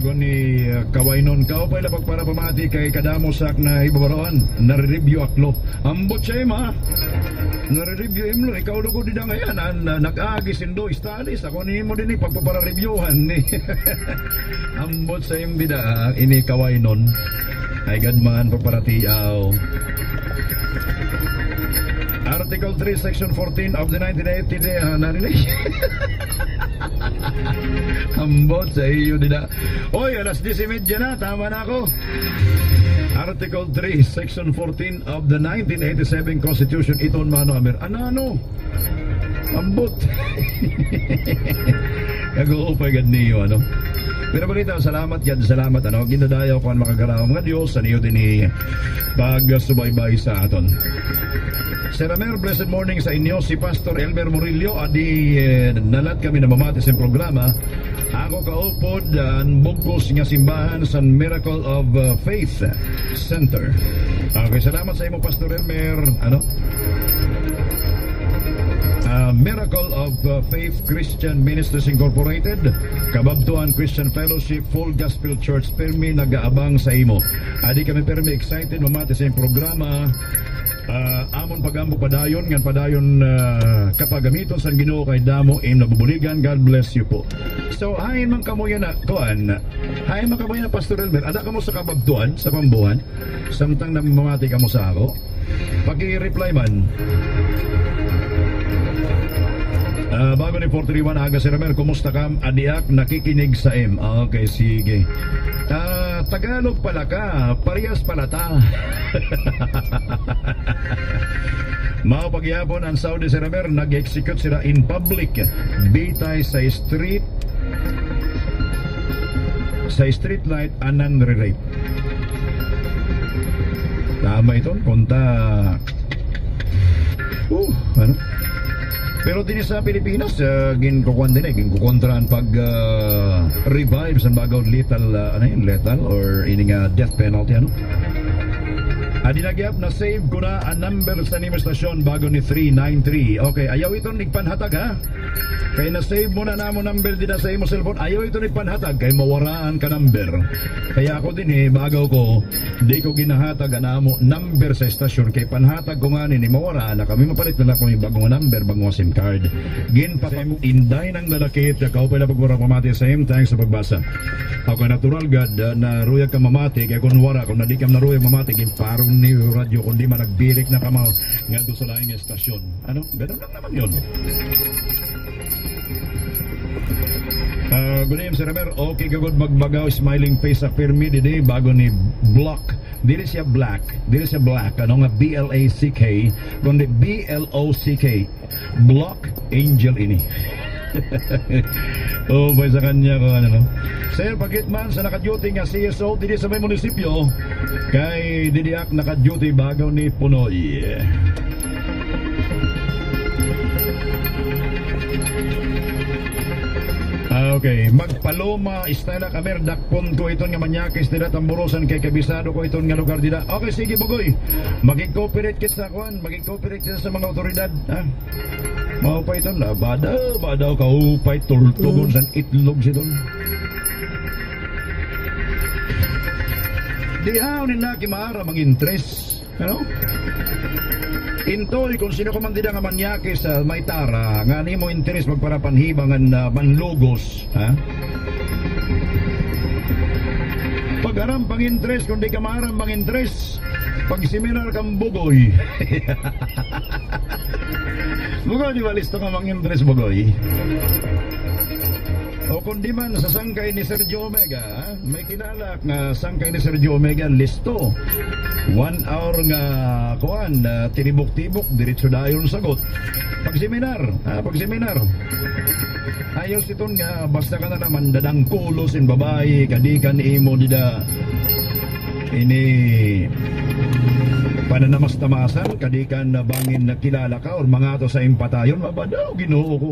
bago ni Kawainon kao pa ilabag para pamati kay kadamosak na ibabaroan nare-review aklo ambot siya ma nare-review imlo ikaw lugo di na ngayon nag-agi sindo stalis ako ni mo din pagpapara-reviewhan ni ambot sa imbida ini Kawainon ay gadman pagparatiaw. Article 3, Section 14 of the 1980 narinig. Ambot sa iyo nila. Oy, alas 10:30 na, tama na ako. Article 3, Section 14 of the 1987 Constitution, iton mano amer. Ano? Ambot. Nag-uupay gad niyo, ano? Pero balita, salamat yan, salamat, ano? Ginadayaw ko ang makagaraw mga Diyos, sa niyo din pag-subaybay sa aton. Sir Amer, blessed morning sa inyo. Si Pastor Elmer Murillo, adi nalat kami na mamatis ang programa. Ako kaupod ang bugkos nga simbahan sa Miracle of Faith Center. Okay, salamat sa imo Pastor Elmer. Ano? Miracle of Faith Christian Ministries Incorporated, Kababtuan Christian Fellowship, Full Gospel Church, permi nag-aabang sa imo. Adi kami permi excited mamati sa iyong programa. Amon pagambo padayon ngan padayon kapagamiton sa Ginoo kay damo im nabubuligan. God bless you po. So hain man kamo yan kuan. Hain man kamo yan Pastor Elmer. Ada kamo sa kababtuan sa pambuhan samtang namamati kamo sa ako. Paki-reply man. Bago ni 431 aga Sir Amer, kumusta kam? Adiak nakikinig sa M. Okay, sige. Tagalog pala ka, parehas pala ta. Mao pagyapon ang Saudi Sir Amer, nag-execute sila in public. Bitay sa street light anan re-rape. Tama ito, konta. Ano? Pero din sa Pilipinas, ginkukuan din ginkukontraan pag revive sa bagaw lethal or ining death penalty, ano? Adi nagyap na save ko na ang number sa nimo stasyon bago ni 393. Okay, ayaw ito nigpanhatag ha. Kay na-save mo na namo number din sa imo cellphone. Ayaw ito nigpanhatag kay mawaraan ka number. Kaya ako din bagaw ko, di ko ginahatag namo number sa stasyon kay panhatag ko nga ni mawaraan na kami mapalit na ko yung bagong number, bagong SIM card. Gin pa kami inday ng lalakit, kao pala pagwara pamati sa same thanks sa pagbasa. Ako natural God na ruyag ka mamati kay kung wara kung nadi kam na ruyag mamati kay parang ni radyo kundi man nagbirik na kamaw nga doon sa laing estasyon. Ano? Ganun lang naman yun. Good evening Sir Amer. Okay kagod magbagaw smiling face sa Pirmi didi bago ni Block. Dili siya black. Dili siya black. Ano nga B-L-A-C-K kundi B-L-O-C-K. Block Angel ini. Bay sa kanya ko ano. Sir, pagitman sa naka-duty nga CSO didi sa may munisipyo kay didiak naka-duty bagaw ni Punoy. Okay, magpaloma istala kamer dakpon ko iton nga manyakis dila tamburosan kay kabisado ko iton nga lugar dila. Okay, sige Bugoy. Maging-cooperate kit sa kuan, maging-cooperate kit sa mga otoridad, ha? Mao pa iton la badaw ka upay tultugon san itlog siton. Dihaw ni naki maara mang interest, ano? Intoy kung sino kumandida nga manyakis sa Maytara nga nimo interes magparapanhibangan na manlugos, ha? Pag-aram pang interes kung di ka maaram pang interes pag seminar kang Bugoy. Bugoy, di ba listo ka mang interes Bugoy? O kung di man sa sangkay ni Sergio Omega, may kilala nga sangkay ni Sergio Omega listo 1 hour nga kuan tinibok-tibok diretso dayon sagot pag seminar ayos iton nga basta ka na naman dadang kulos in babae kadikan imo dida ini pananamas-tamasan kadikan na bangin na kilala ka or mga to sa impatayon mabadaw Ginoo ko.